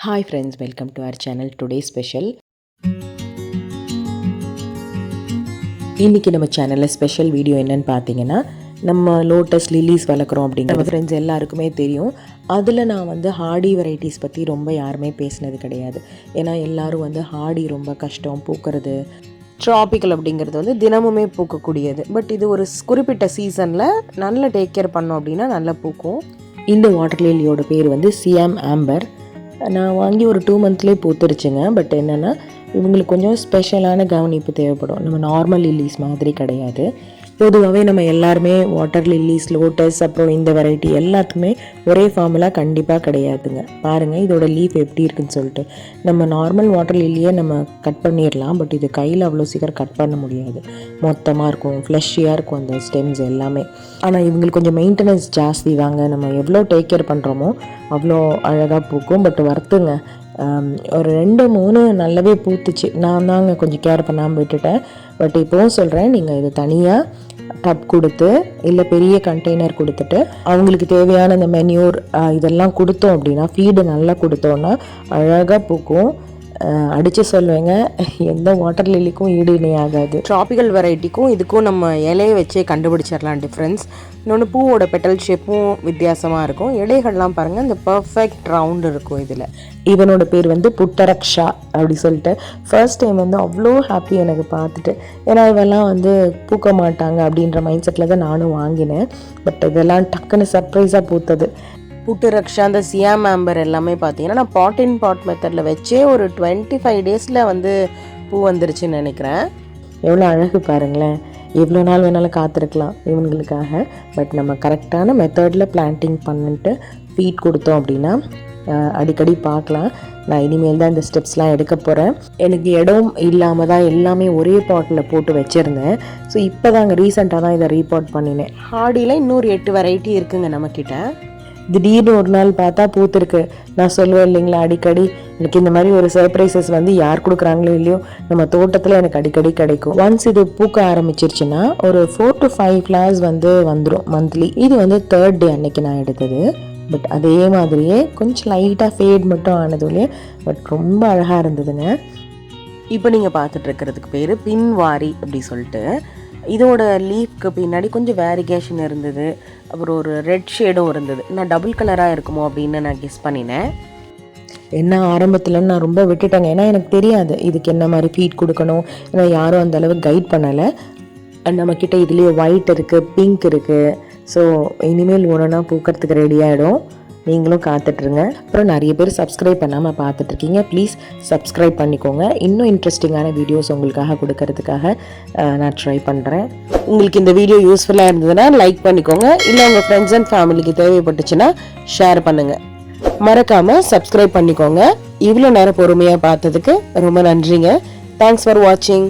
Hi friends, welcome to our channel. Today special. இன்னைக்கு நம்ம சேனலில் ஸ்பெஷல் வீடியோ என்னன்னு பார்த்தீங்கன்னா, நம்ம லோட்டஸ் லில்லிஸ் வளர்க்குறோம் அப்படிங்கிற ஃப்ரெண்ட்ஸ் எல்லாருக்குமே தெரியும். அதில் நான் ஹார்டி வெரைட்டிஸ் பற்றி ரொம்ப யாருமே பேசினது கிடையாது. ஏன்னா எல்லோரும் ஹார்டி ரொம்ப கஷ்டம் பூக்கிறது, ட்ராபிக்கல் அப்படிங்கிறது தினமுமே பூக்கக்கூடியது. பட் இது ஒரு குறிப்பிட்ட சீசனில் நல்ல டேக் கேர் பண்ணோம் அப்படின்னா நல்லா பூக்கும். இந்த வாட்டர் லில்லியோட பேர் சியாம் ஆம்பர். நான் வாங்கி ஒரு 2 மந்த்லேயே பூத்துருச்சுங்க. பட் என்னென்னா இவங்களுக்கு கொஞ்சம் ஸ்பெஷலான கவனிப்பு தேவைப்படும். நம்ம நார்மல் லில்லிஸ் மாதிரி கிடையாது. பொதுவாகவே நம்ம எல்லாருமே வாட்டர் லில்லிஸ், லோட்டஸ், அப்புறம் இந்த வெரைட்டி எல்லாத்துக்குமே ஒரே ஃபார்முலா கண்டிப்பாக கிடையாதுங்க. பாருங்கள் இதோட லீஃப் எப்படி இருக்குன்னு சொல்லிட்டு. நம்ம நார்மல் வாட்டர் லில்லியை நம்ம கட் பண்ணிடலாம். பட் இது கையில் அவ்வளோ சீக்கிரம் கட் பண்ண முடியாது. மொத்தமாக இருக்கும், ஃப்ளஷியாக இருக்கும் அந்த ஸ்டெம்ஸ் எல்லாமே. ஆனால் இவங்களுக்கு கொஞ்சம் மெயின்டெனன்ஸ் ஜாஸ்தி தாங்க. நம்ம எவ்வளோ டேக் கேர் பண்ணுறோமோ அவ்வளோ அழகாக பூக்கும். பட் வருத்துங்க, ஒரு 2-3 நல்லாவே பூத்துச்சு. நான் தாங்க கொஞ்சம் கேர் பண்ணாமல் விட்டுட்டேன். பட் இப்போவும் சொல்கிறேன், நீங்கள் இது தனியாக டப் கொடுத்து இல்லை பெரிய கண்டெய்னர் கொடுத்துட்டு அவங்களுக்கு தேவையான இந்த மென்யூர் இதெல்லாம் கொடுத்தோம் அப்படின்னா, ஃபீடு நல்லா கொடுத்தோன்னா அழகாக பூக்கும். அடித்து சொல்லுவேங்க, எந்த வாட்டர் லில்லிக்கும் ஈடு இணை ஆகாது. ட்ராபிக்கல் வெரைட்டிக்கும் இதுக்கும் நம்ம இலையை வச்சே கண்டுபிடிச்சிடலாம் டிஃப்ரென்ஸ். இன்னொன்று பூவோட பெட்டல் ஷேப்பும் வித்தியாசமாக இருக்கும். இலைகள்லாம் பாருங்கள், இந்த பர்ஃபெக்ட் ரவுண்டு இருக்கும். இதில் இவனோட பேர் புட்டரக்ஷா அப்படி சொல்லிட்டு. ஃபர்ஸ்ட் டைம் அவ்வளோ ஹாப்பி எனக்கு பார்த்துட்டு. ஏன்னா இவெல்லாம் பூக்க மாட்டாங்க அப்படின்ற மைண்ட் செட்டில் தான் நானும் வாங்கினேன். பட் இதெல்லாம் டக்குன்னு சர்ப்ரைஸாக பூத்தது. புட்டரக்ஷா, அந்த சியாம் ஆம்பர் எல்லாமே பார்த்தீங்கன்னா நான் பாட் இன் பாட் மெத்தடில் வச்சே ஒரு 25 டேஸில் பூ வந்துருச்சுன்னு நினைக்கிறேன். எவ்வளோ அழகு பாருங்களேன். எவ்வளோ நாள் வேணாலும் காத்திருக்கலாம் இவங்களுக்காக. பட் நம்ம கரெக்டான மெத்தடில் பிளான்டிங் பண்ணிட்டு ஃபீட் கொடுத்தோம் அப்படின்னா அடிக்கடி பார்க்கலாம். நான் இனிமேல் தான் இந்த ஸ்டெப்ஸ்லாம் எடுக்க போகிறேன். எனக்கு இடம் இல்லாமல் தான் எல்லாமே ஒரே பாட்டில் போட்டு வச்சுருந்தேன். ஸோ இப்போ தாங்க ரீசெண்டாக தான் இதை ரீபாட் பண்ணினேன். ஹார்டியில் இன்னொரு 8 வெரைட்டி இருக்குங்க நம்மக்கிட்ட. திடீர்னு ஒரு நாள் பார்த்தா பூத்துருக்கு. நான் சொல்லுவேன் இல்லைங்களா, அடிக்கடி எனக்கு இந்த மாதிரி ஒரு சர்ப்ரைசஸ் யார் கொடுக்குறாங்களோ இல்லையோ நம்ம தோட்டத்தில் எனக்கு அடிக்கடி கிடைக்கும். ஒன்ஸ் இது பூக்க ஆரம்பிச்சிருச்சுன்னா ஒரு 4 to 5 ஃப்ளவர்ஸ் வந்துடும் மந்த்லி. இது 3rd டே அன்னைக்கு நான் எடுத்தது. பட் அதே மாதிரியே கொஞ்சம் லைட்டாக ஃபேட் மட்டும் ஆனதுலேயே பட் ரொம்ப அழகாக இருந்ததுங்க. இப்போ நீங்கள் பார்த்துட்டு இருக்கிறதுக்கு பேர் பின்வாரி அப்படி சொல்லிட்டு. இதோட லீஃப்க்கு பின்னாடி கொஞ்சம் வேரிகேஷன் இருந்தது. அப்புறம் ஒரு ரெட் ஷேடும் இருந்தது. நான் டபுள் கலராக இருக்குமோ அப்படின்னு நான் கெஸ் பண்ணினேன். என்ன ஆரம்பத்தில் நான் ரொம்ப விட்டுட்டேங்க. ஏன்னா எனக்கு தெரியாது இதுக்கு என்ன மாதிரி ஃபீட் கொடுக்கணும். ஏன்னா யாரும் அந்த அளவுக்கு கைட் பண்ணலை. நம்மக்கிட்ட இதுலேயே ஒயிட் இருக்குது, பிங்க் இருக்குது. ஸோ இனிமேல் ஒன்றுனா பூக்கிறதுக்கு ரெடி ஆகிடும். நீங்களும் காத்துட்ருங்க. அப்புறம் நிறைய பேர் சப்ஸ்கிரைப் பண்ணாமல் பார்த்துட்ருக்கீங்க. ப்ளீஸ் சப்ஸ்கிரைப் பண்ணிக்கோங்க. இன்னும் இன்ட்ரெஸ்டிங்கான வீடியோஸ் உங்களுக்காக கொடுக்கறதுக்காக நான் ட்ரை பண்ணுறேன். உங்களுக்கு இந்த வீடியோ யூஸ்ஃபுல்லாக இருந்ததுன்னா லைக் பண்ணிக்கோங்க. இல்லை உங்கள் ஃப்ரெண்ட்ஸ் அண்ட் ஃபேமிலிக்கு தேவைப்பட்டுச்சுன்னா ஷேர் பண்ணுங்கள். மறக்காமல் சப்ஸ்கிரைப் பண்ணிக்கோங்க. இவ்வளோ நேரம் பொறுமையாக பார்த்ததுக்கு ரொம்ப நன்றிங்க. தேங்க்ஸ் ஃபார் வாட்சிங்.